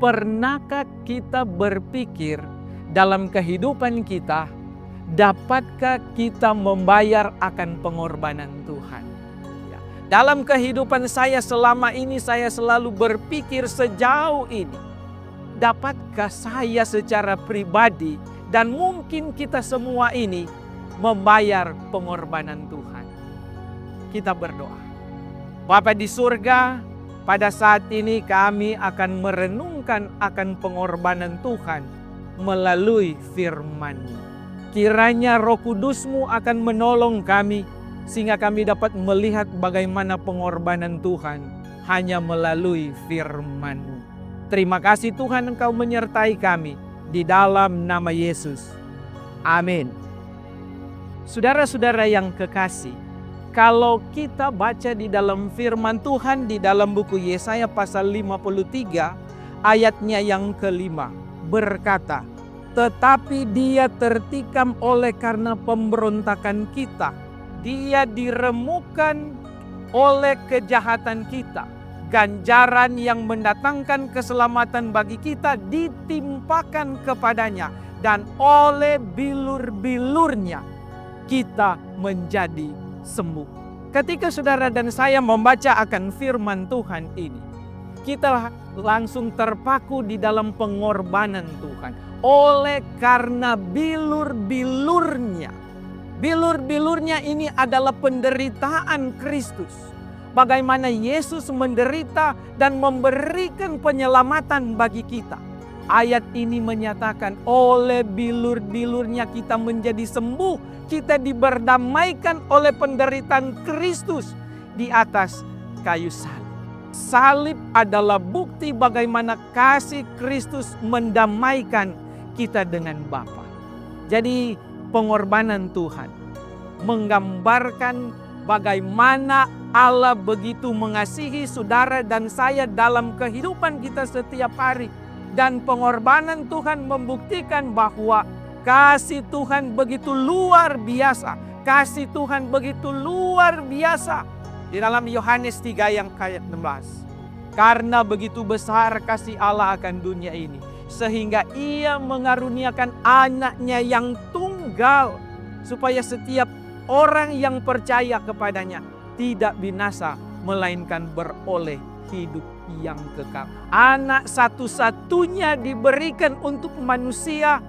Pernahkah kita berpikir dalam kehidupan kita, dapatkah kita membayar akan pengorbanan Tuhan? Ya. Dalam kehidupan saya selama ini, saya selalu berpikir sejauh ini, dapatkah saya secara pribadi dan mungkin kita semua ini membayar pengorbanan Tuhan? Kita berdoa. Bapa di surga, pada saat ini kami akan merenungkan akan pengorbanan Tuhan melalui firman-Mu. Kiranya Roh Kudus-Mu akan menolong kami sehingga kami dapat melihat bagaimana pengorbanan Tuhan hanya melalui firman-Mu. Terima kasih Tuhan, Engkau menyertai kami di dalam nama Yesus. Amin. Saudara-saudara yang kekasih, kalau kita baca di dalam firman Tuhan di dalam buku Yesaya pasal 53 ayatnya yang kelima berkata, tetapi dia tertikam oleh karena pemberontakan kita, dia diremukkan oleh kejahatan kita, ganjaran yang mendatangkan keselamatan bagi kita ditimpakan kepadanya, dan oleh bilur-bilurnya kita menjadi sembuh. Ketika saudara dan saya membaca akan firman Tuhan ini, kita langsung terpaku di dalam pengorbanan Tuhan. Oleh karena bilur-bilurnya. Bilur-bilurnya ini adalah penderitaan Kristus. Bagaimana Yesus menderita dan memberikan penyelamatan bagi kita. Ayat ini menyatakan oleh bilur-bilurnya kita menjadi sembuh. Kita diberdamaikan oleh penderitaan Kristus di atas kayu salib. Salib adalah bukti bagaimana kasih Kristus mendamaikan kita dengan Bapa. Jadi pengorbanan Tuhan menggambarkan bagaimana Allah begitu mengasihi saudara dan saya dalam kehidupan kita setiap hari. Dan pengorbanan Tuhan membuktikan bahwa kasih Tuhan begitu luar biasa. Kasih Tuhan begitu luar biasa. Di dalam Yohanes 3 yang ayat 16. Karena begitu besar kasih Allah akan dunia ini, sehingga ia mengaruniakan anaknya yang tunggal, supaya setiap orang yang percaya kepadanya tidak binasa, melainkan beroleh hidup yang kekal. Anak satu-satunya diberikan untuk manusia,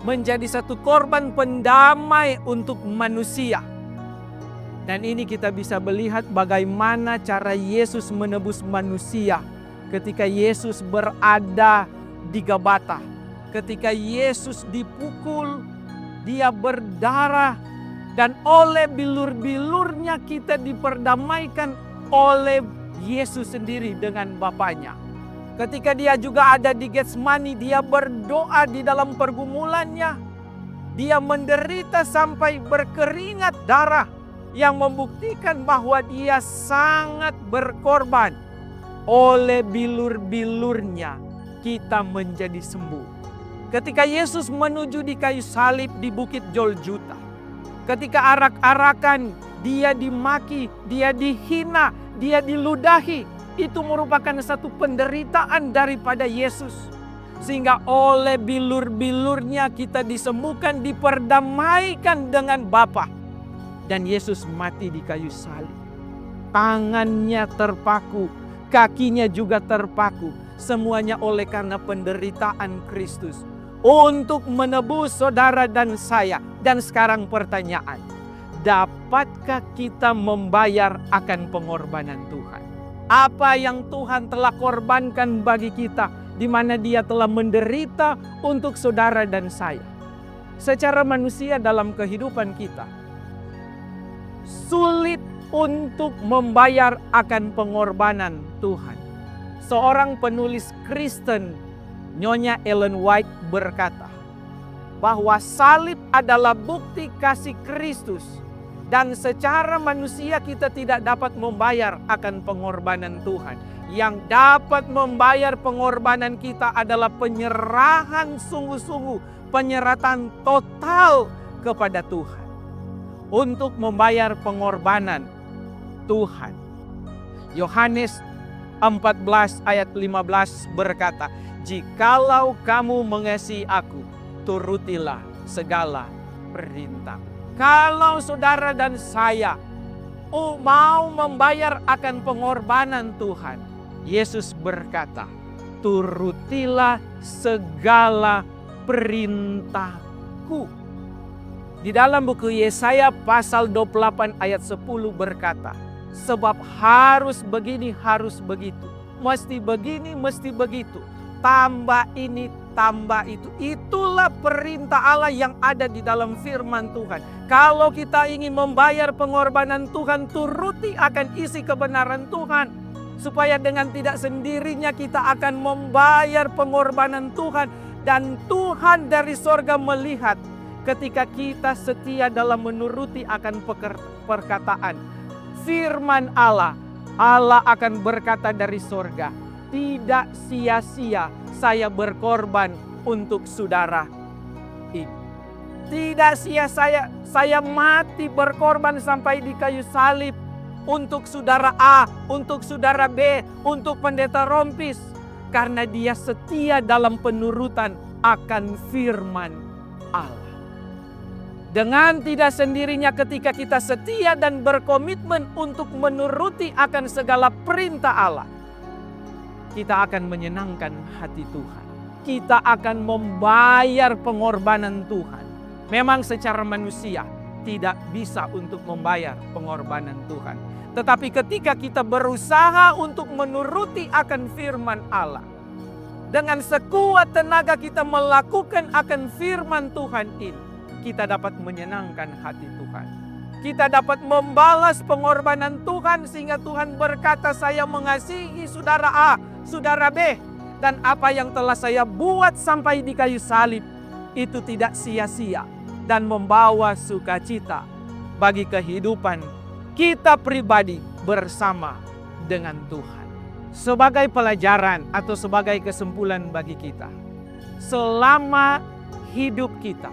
menjadi satu korban pendamai untuk manusia. Dan ini kita bisa melihat bagaimana cara Yesus menebus manusia ketika Yesus berada di Gabata. Ketika Yesus dipukul, dia berdarah, dan oleh bilur-bilurnya kita diperdamaikan oleh Yesus sendiri dengan Bapaknya. Ketika dia juga ada di Getsemani, dia berdoa di dalam pergumulannya. Dia menderita sampai berkeringat darah yang membuktikan bahwa dia sangat berkorban. Oleh bilur-bilurnya kita menjadi sembuh. Ketika Yesus menuju di kayu salib di Bukit Golgota, ketika arak-arakan dia dimaki, dia dihina, dia diludahi, itu merupakan satu penderitaan daripada Yesus. Sehingga oleh bilur-bilurnya kita disembuhkan, diperdamaikan dengan Bapa. Dan Yesus mati di kayu salib. Tangannya terpaku, kakinya juga terpaku. Semuanya oleh karena penderitaan Kristus. Untuk menebus saudara dan saya. Dan sekarang pertanyaan, dapatkah kita membayar akan pengorbanan Tuhan? Apa yang Tuhan telah korbankan bagi kita, di mana Dia telah menderita untuk saudara dan saya. Secara manusia dalam kehidupan kita, sulit untuk membayar akan pengorbanan Tuhan. Seorang penulis Kristen, Nyonya Ellen White, berkata bahwa salib adalah bukti kasih Kristus. Dan secara manusia kita tidak dapat membayar akan pengorbanan Tuhan. Yang dapat membayar pengorbanan kita adalah penyerahan sungguh-sungguh, penyerahan total kepada Tuhan. Untuk membayar pengorbanan Tuhan. Yohanes 14 ayat 15 berkata, "Jikalau kamu mengasihi aku, turutilah segala perintah." Kalau saudara dan saya mau membayar akan pengorbanan Tuhan, Yesus berkata, "Turutilah segala perintahku." Di dalam buku Yesaya pasal 28 ayat 10 berkata, "Sebab harus begini, harus begitu. Mesti begini, mesti begitu. Tambah ini, tambah itu." Itulah perintah Allah yang ada di dalam firman Tuhan. Kalau kita ingin membayar pengorbanan Tuhan, turuti akan isi kebenaran Tuhan. Supaya dengan tidak sendirinya kita akan membayar pengorbanan Tuhan. Dan Tuhan dari sorga melihat ketika kita setia dalam menuruti akan perkataan firman Allah. Allah akan berkata dari sorga, "Tidak sia-sia saya berkorban untuk saudara ini. Tidak sia-sia saya mati berkorban sampai di kayu salib untuk saudara A, untuk saudara B, untuk pendeta Rompis. Karena dia setia dalam penurutan akan firman Allah." Dengan tidak sendirinya ketika kita setia dan berkomitmen untuk menuruti akan segala perintah Allah, kita akan menyenangkan hati Tuhan. Kita akan membayar pengorbanan Tuhan. Memang secara manusia tidak bisa untuk membayar pengorbanan Tuhan. Tetapi ketika kita berusaha untuk menuruti akan firman Allah, dengan sekuat tenaga kita melakukan akan firman Tuhan ini, kita dapat menyenangkan hati Tuhan. Kita dapat membalas pengorbanan Tuhan sehingga Tuhan berkata, "Saya mengasihi saudara A, saudara B, dan apa yang telah saya buat sampai di kayu salib itu tidak sia-sia dan membawa sukacita bagi kehidupan kita pribadi bersama dengan Tuhan." Sebagai pelajaran atau sebagai kesimpulan bagi kita, selama hidup kita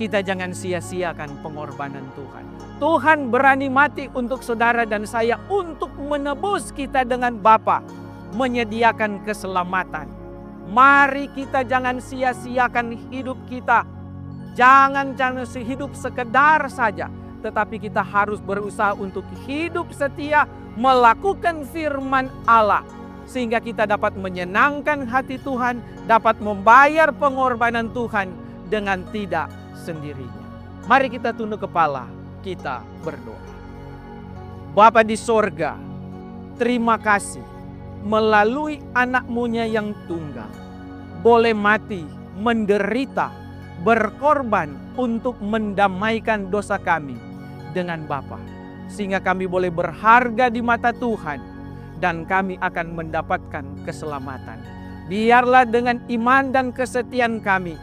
jangan sia-siakan pengorbanan Tuhan. Tuhan berani mati untuk saudara dan saya untuk menebus kita dengan Bapa, menyediakan keselamatan. Mari kita jangan sia-siakan hidup kita. Jangan hidup sekedar saja, tetapi kita harus berusaha untuk hidup setia, melakukan firman Allah, sehingga kita dapat menyenangkan hati Tuhan, dapat membayar pengorbanan Tuhan dengan tidak sendirinya. Mari kita tunduk kepala, kita berdoa. Bapa di sorga, terima kasih melalui anak-Mu-Nya yang tunggal, boleh mati, menderita, berkorban untuk mendamaikan dosa kami dengan Bapa. Sehingga kami boleh berharga di mata Tuhan dan kami akan mendapatkan keselamatan. Biarlah dengan iman dan kesetiaan kami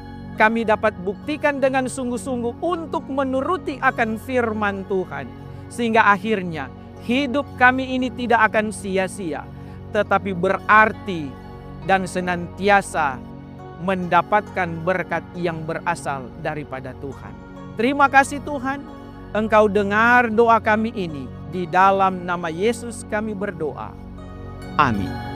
dapat buktikan dengan sungguh-sungguh untuk menuruti akan firman Tuhan. Sehingga akhirnya hidup kami ini tidak akan sia-sia, tetapi berarti dan senantiasa mendapatkan berkat yang berasal daripada Tuhan. Terima kasih Tuhan, Engkau dengar doa kami ini. Di dalam nama Yesus kami berdoa. Amin.